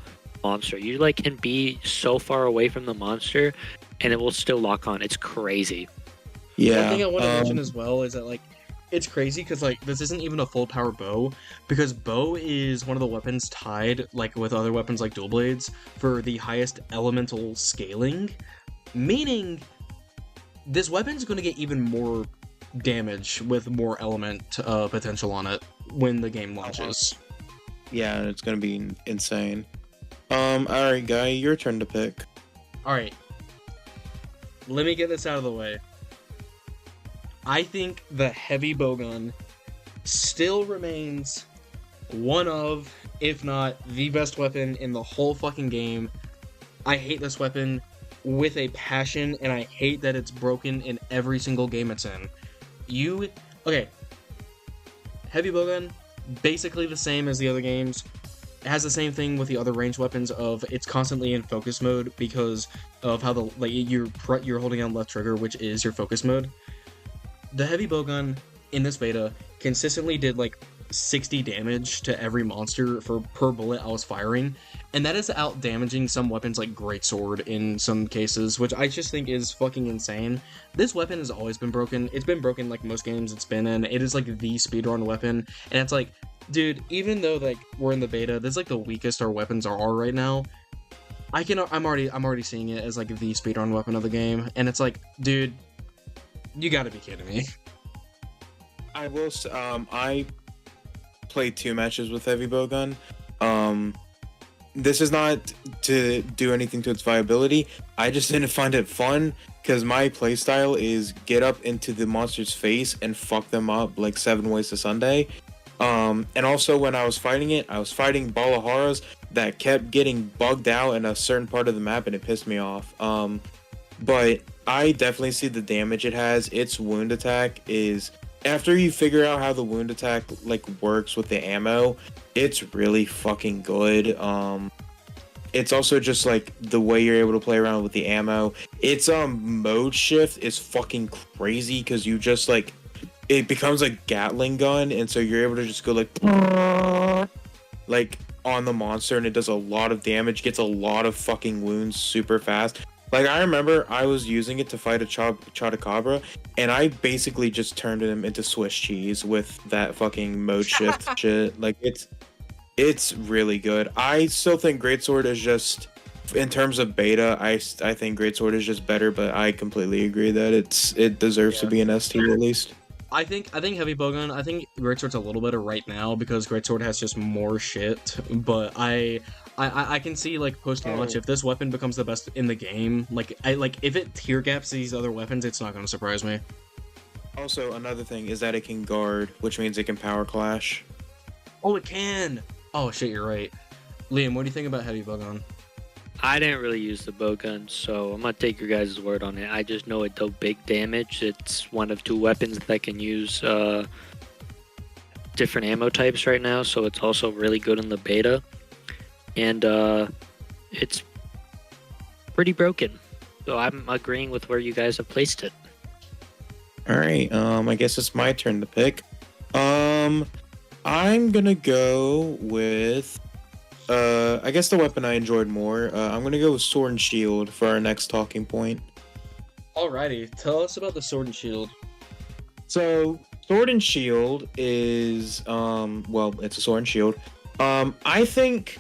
monster. You like can be so far away from the monster and it will still lock on. It's crazy. Yeah. One thing I want to mention as well is that like it's crazy because like this isn't even a full power bow, because bow is one of the weapons tied like with other weapons like dual blades for the highest elemental scaling, meaning this weapon's going to get even more damage with more element potential on it when the game launches. Yeah, it's gonna be insane. Alright, Guy, your turn to pick. Alright. Let me get this out of the way. I think the heavy bowgun still remains one of, if not the best weapon in the whole fucking game. I hate this weapon with a passion, and I hate that it's broken in every single game it's in. Okay, heavy bowgun, basically the same as the other games. It has the same thing with the other ranged weapons of it's constantly in focus mode because of how you're holding down left trigger, which is your focus mode. The heavy bowgun in this beta consistently did like 60 damage to every monster per bullet I was firing, and that is out damaging some weapons like greatsword in some cases, which I just think is fucking insane. This weapon has always been broken. It's been broken like most games it's been in. It is like the speedrun weapon, and it's like, dude, even though like we're in the beta, this is like the weakest our weapons are right now. I'm already seeing it as like the speedrun weapon of the game, and it's like, dude, you gotta be kidding me. I will. I played 2 matches with heavy bowgun. This is not to do anything to its viability. I just didn't find it fun because my playstyle is get up into the monster's face and fuck them up like 7 ways to Sunday. And also when I was fighting it, I was fighting Balaharas that kept getting bugged out in a certain part of the map, and it pissed me off. But I definitely see the damage it has. Its wound attack is, after you figure out how the wound attack like works with the ammo, it's really fucking good. It's also just like the way you're able to play around with the ammo. Its mode shift is fucking crazy because you just like, it becomes a Gatling gun, and so you're able to just go like on the monster, and it does a lot of damage, gets a lot of fucking wounds super fast. Like, I remember I was using it to fight a Chotacabra, and I basically just turned him into Swiss cheese with that fucking mode shift shit. Like, it's really good. I still think Greatsword is just, in terms of beta, I think Greatsword is just better, but I completely agree that it deserves to be an ST at least. I think heavy bowgun. I think Greatsword's a little better right now because Greatsword has just more shit. But I can see like post launch, if this weapon becomes the best in the game, like if it tier gaps these other weapons, it's not going to surprise me. Also, another thing is that it can guard, which means it can power clash. Oh, it can. Oh shit, you're right. Liam, what do you think about heavy bowgun? I didn't really use the bowgun, so I'm gonna take your guys' word on it. I just know it does big damage. It's one of 2 weapons that can use different ammo types right now, so it's also really good in the beta. And it's pretty broken. So I'm agreeing with where you guys have placed it. Alright, I guess it's my turn to pick. I'm gonna go with I guess the weapon I enjoyed more. I'm gonna go with Sword and Shield for our next talking point. Alrighty, tell us about the Sword and Shield. So, Sword and Shield is, well, it's a Sword and Shield. I think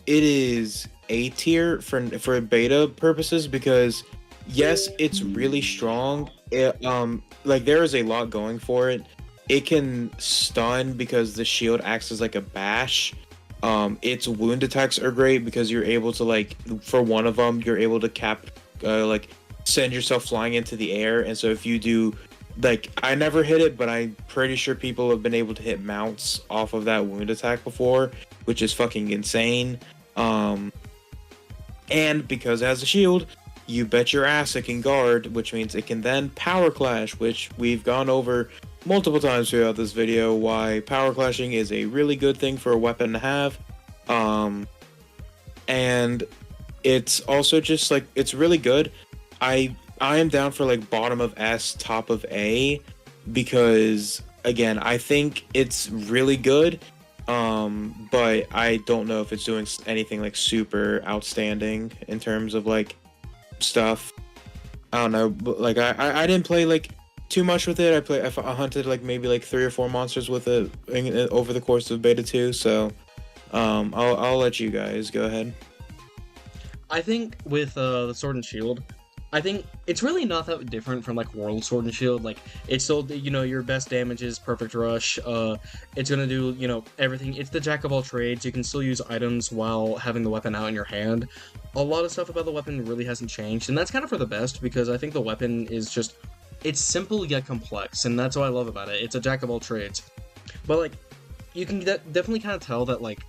it is A tier for beta purposes because, yes, it's really strong. Like, there is a lot going for it. It can stun because the shield acts as like a bash. Its wound attacks are great because you're able to, like, for one of them, you're able to like send yourself flying into the air. And so if you do, like, I never hit it, but I'm pretty sure people have been able to hit mounts off of that wound attack before, which is fucking insane. And because it has a shield, you bet your ass it can guard, which means it can then power clash, which we've gone over multiple times throughout this video, why power clashing is a really good thing for a weapon to have. And it's also just like, it's really good. I am down for like bottom of S, top of A, because again, I think it's really good. But I don't know if it's doing anything like super outstanding in terms of like stuff. I don't know, but like I didn't play like too much with it. I hunted like maybe like 3 or 4 monsters with it over the course of beta 2. So I'll let you guys go ahead. I think with the Sword and Shield, I think it's really not that different from like World Sword and Shield. Like, it's still, you know, your best damage is Perfect Rush. It's gonna do, you know, everything. It's the jack of all trades. You can still use items while having the weapon out in your hand. A lot of stuff about the weapon really hasn't changed, and that's kind of for the best because I think the weapon is just, it's simple yet complex, and that's what I love about it. It's a jack of all trades. But like, you can definitely kind of tell that like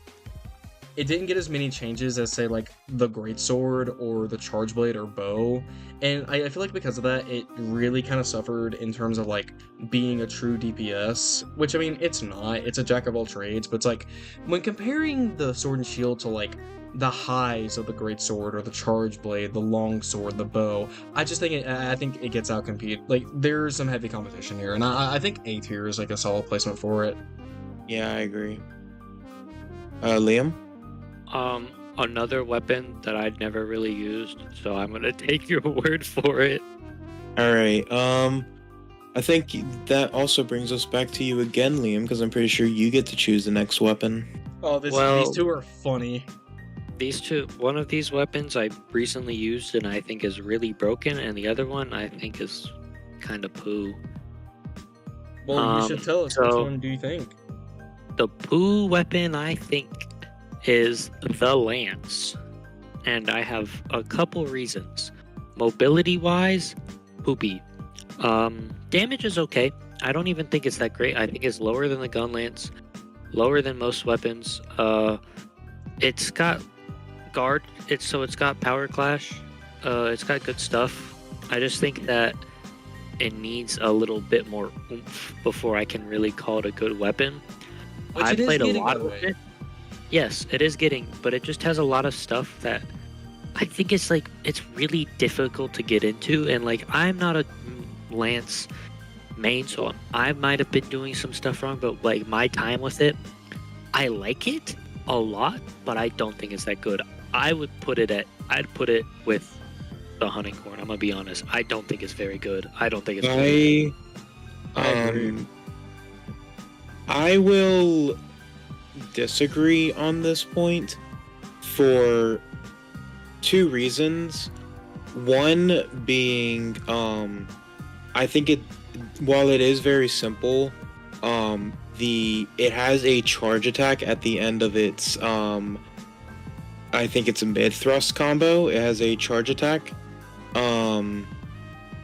it didn't get as many changes as say like the greatsword or the charge blade or bow, and I feel like because of that, it really kind of suffered in terms of like being a true DPS. Which I mean, it's not. It's a jack of all trades, but it's like when comparing the sword and shield to like the highs of the greatsword or the charge blade, the long sword, the bow. I think it gets out compete. Like there's some heavy competition here, and I think A tier is like a solid placement for it. Yeah, I agree. Liam? Another weapon that I'd never really used, so I'm gonna take your word for it. All right. I think that also brings us back to you again, Liam, because I'm pretty sure you get to choose the next weapon. Oh, Well- these two are funny. These two, one of these weapons I recently used and I think is really broken, and the other one I think is kind of poo. Well, you should tell us which so- one do you think? The poo weapon I think is the lance, and I have a couple reasons. Mobility wise, poopy. Damage is okay. I don't even think it's that great. I think it's lower than the Gunlance, lower than most weapons. It's got guard. It's got power clash. It's got good stuff. I just think that it needs a little bit more oomph before I can really call it a good weapon. Which I it is played a getting, lot by the with way. it. Yes, it is getting, but it just has a lot of stuff that I think it's like it's really difficult to get into. And like I'm not a Lance main, so I might have been doing some stuff wrong. But like my time with it, I like it a lot, but I don't think it's that good. I'd put it with the hunting horn. I'm gonna be honest. I don't think it's very good. I don't think it's good. I agree. I will disagree on this point for two reasons. One being, I think while it is very simple, it has a charge attack at the end of its, I think it's a mid thrust combo. It has a charge attack,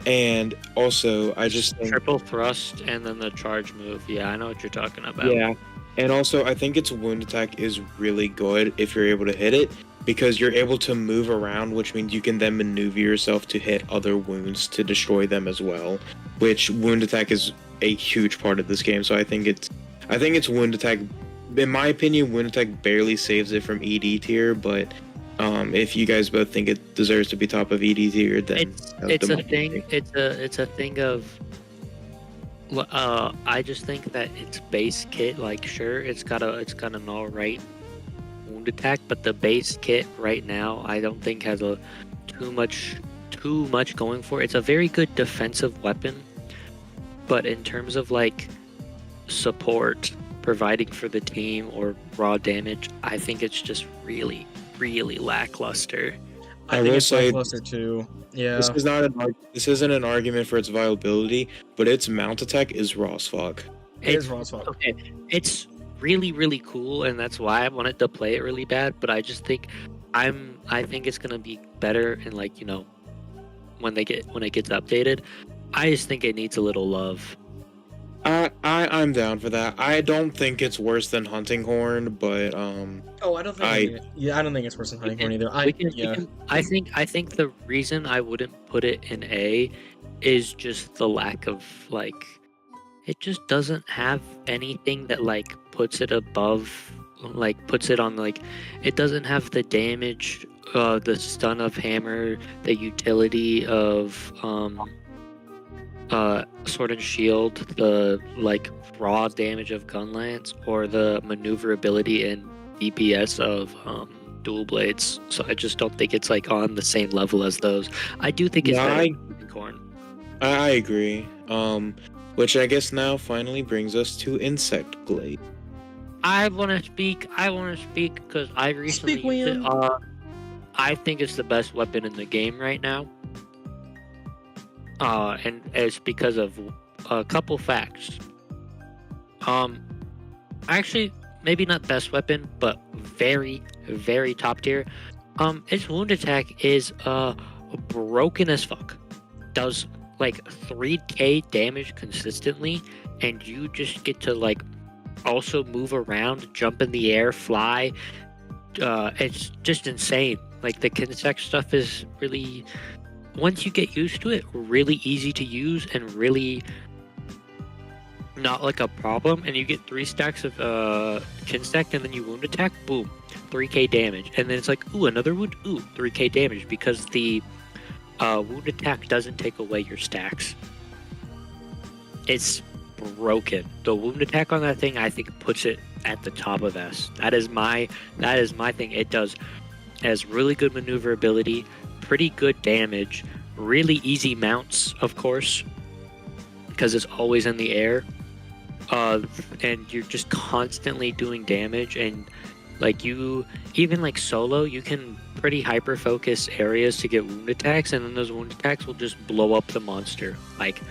and also I just think, Triple thrust and then the charge move. Yeah, I know what you're talking about. yeah, and also I think its wound attack is really good if you're able to hit it, because you're able to move around, which means you can then maneuver yourself to hit other wounds to destroy them as well, which wound attack is a huge part of this game. So I think its wound attack, in my opinion, wound attack barely saves it from ED tier, but if you guys both think it deserves to be top of ED tier, then It's a thing. It's a thing of. I just think that its base kit, like, sure, it's got an alright wound attack, but the base kit right now, I don't think has too much going for it. It's a very good defensive weapon, but in terms of like support, providing for the team, or raw damage, I think it's just really, really lackluster. I I think will it's say- lackluster too. Yeah. This isn't an argument for its viability, but its mount attack is raw as fuck. It is raw as fuck. Okay, it's really, really cool, and that's why I wanted to play it really bad. But I just think I think it's gonna be better, and like, you know, when it gets updated. I just think it needs a little love. I'm down for that. I don't think it's worse than Hunting Horn, but Oh, I don't think. I don't think it's worse than Hunting Horn either. I think the reason I wouldn't put it in A is just the lack of, like, it just doesn't have anything that like puts it above, like puts it on, like, it doesn't have the damage, the stun of hammer, the utility of sword and shield, the like raw damage of Gunlance, or the maneuverability and DPS of dual blades. So I just don't think it's like on the same level as those. I do think it's better than Unicorn. I agree. Which I guess now finally brings us to Insect Glaive. I want to speak because I recently Speak, used it. William. I think it's the best weapon in the game right now. And it's because of a couple facts. Actually, maybe not best weapon, but very, very top tier. Its wound attack is broken as fuck. Does like 3k damage consistently, and you just get to like also move around, jump in the air, fly. It's just insane. Like the Kinsect stuff is really, once you get used to it, really easy to use and really not like a problem. And you get 3 stacks of Kinsect, and then you wound attack, boom, 3k damage. And then it's like, ooh, another wound, ooh, 3k damage, because the wound attack doesn't take away your stacks. It's broken. The wound attack on that thing, I think, puts it at the top of S. That is my thing. It has really good maneuverability, pretty good damage, really easy mounts, of course, because it's always in the air. And you're just constantly doing damage, and like you, even like solo, you can pretty hyper focus areas to get wound attacks, and then those wound attacks will just blow up the monster like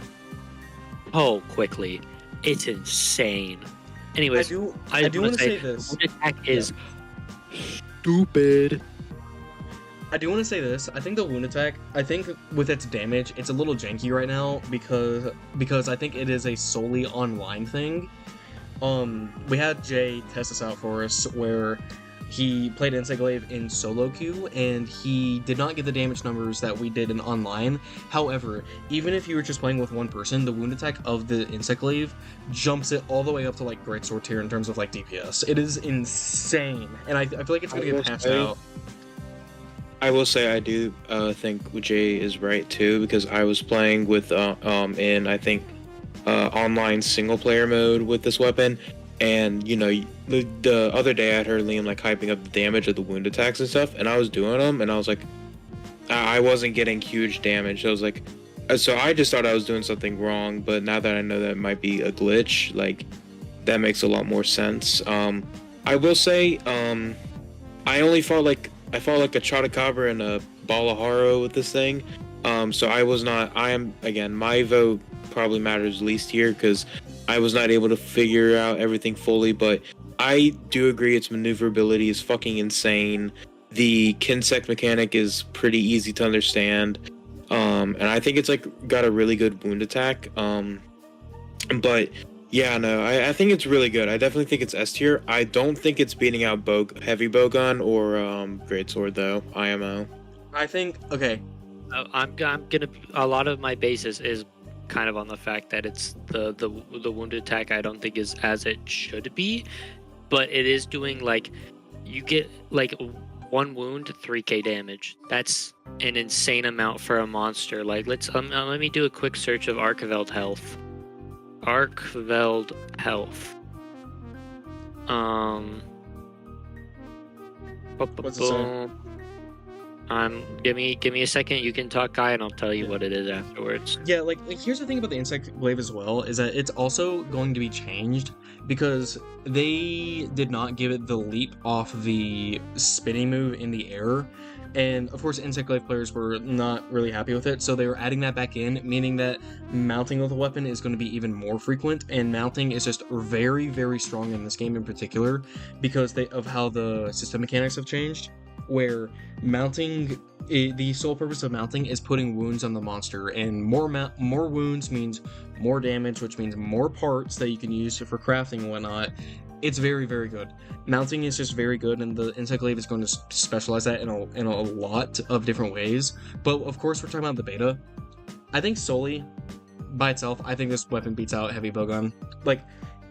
so quickly. It's insane. Anyways, I do want to say this. Wound attack is stupid. I do want to say this. I think the wound attack, I think with its damage, it's a little janky right now because I think it is a solely online thing. We had Jay test this out for us where he played Insect Glaive in solo queue and he did not get the damage numbers that we did in online. However, even if you were just playing with one person, the wound attack of the Insect Glaive jumps it all the way up to like Greatsword tier in terms of like DPS. It is insane, and I feel like it's gonna get patched out. I will say I do think Jay is right too, because I was playing with in I think online single player mode with this weapon, and you know the other day I heard Liam like hyping up the damage of the wound attacks and stuff, and I was doing them and I was like I wasn't getting huge damage. I was like, so I just thought I was doing something wrong, but now that I know that it might be a glitch, like that makes a lot more sense. I will say I fought like a Chotacabra and a Balaharo with this thing. So I am, again, my vote probably matters least here because I was not able to figure out everything fully, but I do agree its maneuverability is fucking insane. The Kinsect mechanic is pretty easy to understand. And I think it's like got a really good wound attack. But yeah, no, I think it's really good. I definitely think it's S tier. I don't think it's beating out heavy bowgun or greatsword though. IMO. I think okay. I'm gonna. A lot of my basis is kind of on the fact that it's the wound attack. I don't think is as it should be, but it is doing like you get like 1 wound, 3k damage. That's an insane amount for a monster. Like let me do a quick search of Archveld health. Archveld health. What's it say? Give me a second. You can talk, Kai, and I'll tell you what it is afterwards. Yeah, like here's the thing about the Insect Glaive as well, is that it's also going to be changed because they did not give it the leap off the spinning move in the air. And of course, Insect Glaive players were not really happy with it, so they were adding that back in, meaning that mounting with a weapon is going to be even more frequent, and mounting is just very, very strong in this game in particular because of how the system mechanics have changed, where mounting, the sole purpose of mounting is putting wounds on the monster, and more wounds means more damage, which means more parts that you can use for crafting and whatnot. It's very, very good. Mounting is just very good, and the Insect Glaive is going to specialize that in a lot of different ways. But of course, we're talking about the beta. I think solely by itself, I think this weapon beats out heavy bowgun. Like,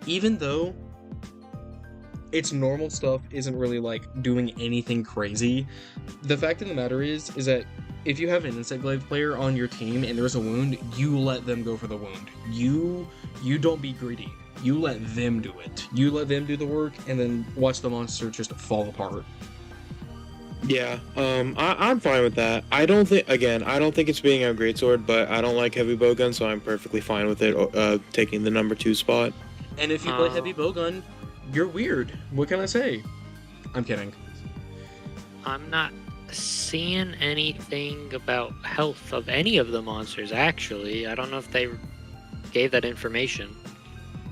even though its normal stuff isn't really like doing anything crazy, the fact of the matter is that if you have an Insect Glaive player on your team and there's a wound, you let them go for the wound. You don't be greedy. You let them do it. You let them do the work, and then watch the monster just fall apart. Yeah, I'm fine with that. I don't think it's being a greatsword, but I don't like heavy bowgun, so I'm perfectly fine with it taking the number 2 spot. And if you play heavy bowgun, you're weird. What can I say? I'm kidding. I'm not seeing anything about health of any of the monsters, actually. I don't know if they gave that information.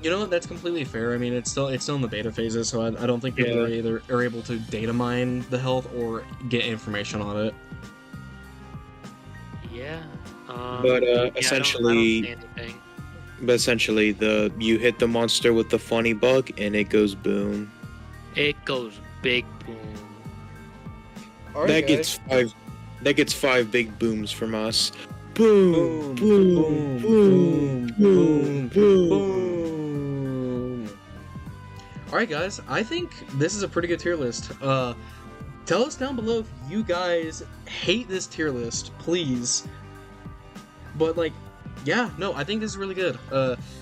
You know, that's completely fair. I mean, it's still in the beta phases, so I don't think people are able to data mine the health or get information on it. Yeah. But essentially, I don't see anything. But essentially, you hit the monster with the funny bug, and it goes boom. It goes big boom. That gets five. That gets 5 big booms from us. Boom, boom, boom, boom, boom. Alright guys, I think this is a pretty good tier list. Tell us down below if you guys hate this tier list, please. But like, yeah, no, I think this is really good.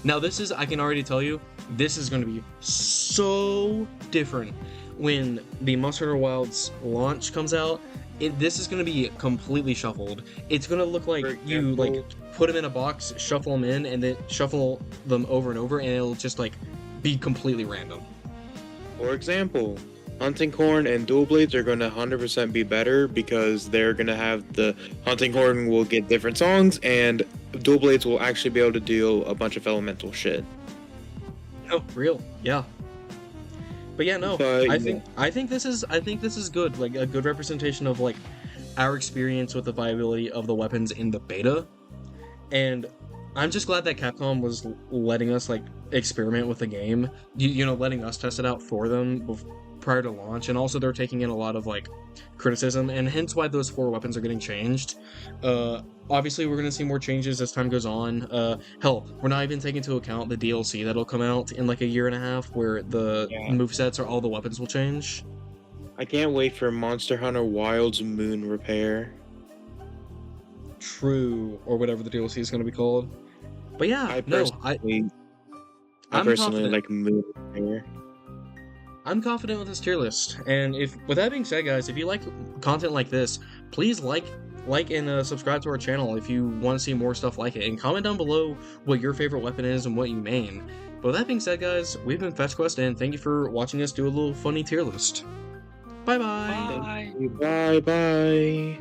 Now this is, I can already tell you, this is going to be so different when the Monster Hunter Wilds launch comes out. This is going to be completely shuffled. It's going to look like you like put them in a box, shuffle them in, and then shuffle them over and over, and it'll just like be completely random. For example, Hunting Horn and Dual Blades are going to 100% be better because they're going to have the Hunting Horn will get different songs, and Dual Blades will actually be able to do a bunch of elemental shit. Oh, real, yeah. But yeah, no, I think this is good, like a good representation of like our experience with the viability of the weapons in the beta, and I'm just glad that Capcom was letting us like experiment with the game, you know, letting us test it out for them prior to launch, and also they're taking in a lot of like criticism, and hence why those 4 weapons are getting changed. Obviously we're gonna see more changes as time goes on. Hell, we're not even taking into account the DLC that'll come out in like a year and a half, where the movesets or all the weapons will change. I can't wait for Monster Hunter Wilds Moon Repair. True, or whatever the DLC is gonna be called. But yeah, I personally like Moon Repair. I'm confident with this tier list, and with that being said, guys, if you like content like this, please like and subscribe to our channel if you want to see more stuff like it, and comment down below what your favorite weapon is and what you main. But with that being said, guys, we've been FetchQuest, and thank you for watching us do a little funny tier list. Bye bye. Bye bye.